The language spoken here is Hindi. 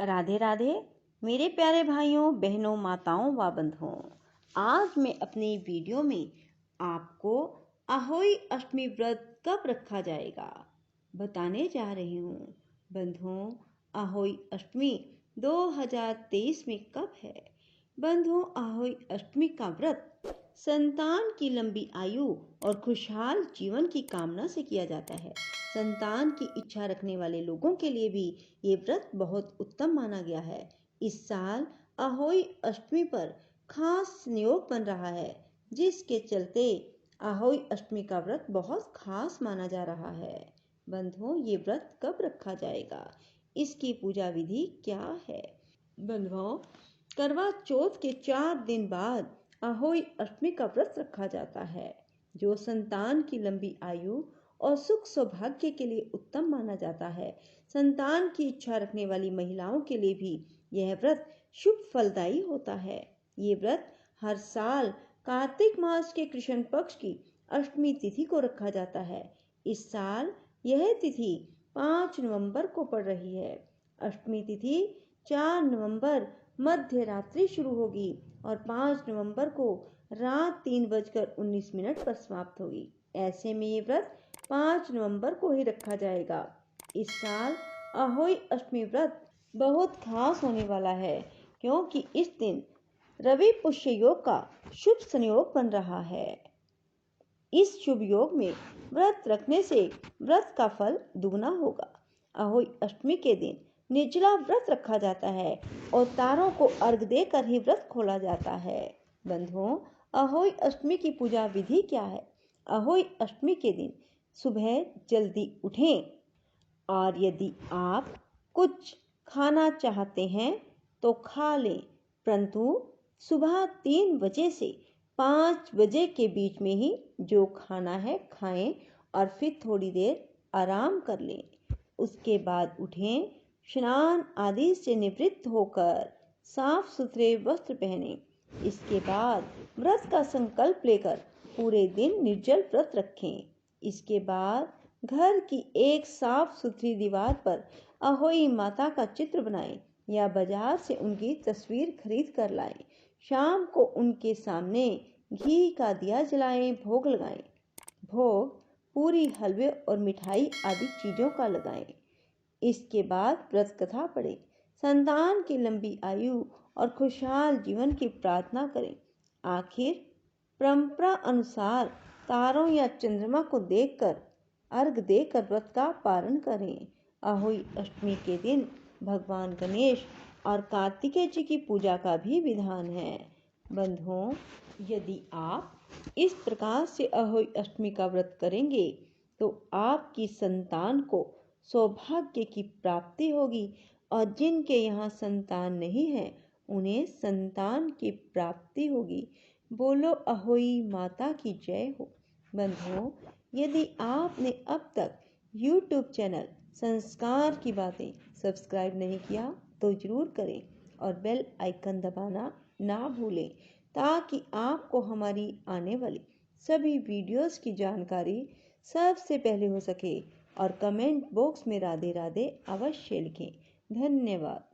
राधे राधे मेरे प्यारे भाइयों बहनों माताओं व बंधुओं। आज मैं अपनी वीडियो में आपको अहोई अष्टमी व्रत कब रखा जाएगा बताने जा रही हूँ। बंधुओं, अहोई अष्टमी 2023 में कब है? बंधुओं, अहोई अष्टमी का व्रत संतान की लंबी आयु और खुशहाल जीवन की कामना से किया जाता है। संतान की इच्छा रखने वाले लोगों के लिए भी ये व्रत बहुत उत्तम माना गया है। इस साल अहोई अष्टमी पर खास संयोग बन रहा है, जिसके चलते अहोई अष्टमी का व्रत बहुत खास माना जा रहा है। बंधुओं, ये व्रत कब रखा जाएगा? इसकी पूजा विधि क्या है? बंधुओं, करवा चौथ के 4 दिन बाद अहोई अष्टमी का व्रत रखा जाता है, जो संतान की लंबी आयु और सुख सौभाग्य के लिए उत्तम माना जाता है। संतान की इच्छा रखने वाली महिलाओं के लिए भी यह व्रत शुभ फलदायी होता है। ये व्रत हर साल कार्तिक मास के कृष्ण पक्ष की अष्टमी तिथि को रखा जाता है। इस साल यह तिथि 5 नवंबर को पड़ रही है। अष्टमी तिथि 4 नवंबर मध्य रात्रि शुरू होगी और 5 नवंबर को रात 3:19 पर समाप्त होगी। ऐसे में ये व्रत 5 नवंबर को ही रखा जाएगा। इस साल अहोई अष्टमी व्रत बहुत खास होने वाला है, क्योंकि इस दिन रवि पुष्य योग का शुभ संयोग बन रहा है। इस शुभ योग में व्रत रखने से व्रत का फल दुगना होगा। अहोई अष्टमी के दिन निर्जला व्रत रखा जाता है और तारों को अर्घ देकर ही व्रत खोला जाता है। बंधुओं, अहोई अष्टमी की पूजा विधि क्या है? अहोई अष्टमी के दिन सुबह जल्दी उठें और यदि आप कुछ खाना चाहते हैं तो खा लें, परंतु सुबह 3 बजे से 5 बजे के बीच में ही जो खाना है खाएं और फिर थोड़ी देर आराम कर लें। उसके बाद उठें, स्नान आदि से निवृत्त होकर साफ सुथरे वस्त्र पहनें। इसके बाद व्रत का संकल्प लेकर पूरे दिन निर्जल व्रत रखें। इसके बाद घर की एक साफ सुथरी दीवार पर अहोई माता का चित्र बनाएं या बाजार से उनकी तस्वीर खरीद कर लाएं। शाम को उनके सामने घी का दिया जलाएं, भोग लगाएं। भोग पूरी, हलवे और मिठाई आदि चीजों का लगाएं। इसके बाद व्रत कथा पढ़ें, संतान की लंबी आयु और खुशहाल जीवन की प्रार्थना करें। आखिर परंपरा अनुसार तारों या चंद्रमा को देखकर अर्घ देकर व्रत का पारण करें। अहोई अष्टमी के दिन भगवान गणेश और कार्तिकेय जी की पूजा का भी विधान है। बंधुओं, यदि आप इस प्रकार से अहोई अष्टमी का व्रत करेंगे तो आपकी संतान को सौभाग्य की प्राप्ति होगी और जिनके यहाँ संतान नहीं है उन्हें संतान की प्राप्ति होगी। बोलो अहोई माता की जय हो। बंधुओं, यदि आपने अब तक YouTube चैनल संस्कार की बातें सब्सक्राइब नहीं किया तो जरूर करें और बेल आइकन दबाना ना भूलें, ताकि आपको हमारी आने वाली सभी वीडियोस की जानकारी सबसे पहले हो सके। और कमेंट बॉक्स में राधे राधे अवश्य लिखें। धन्यवाद।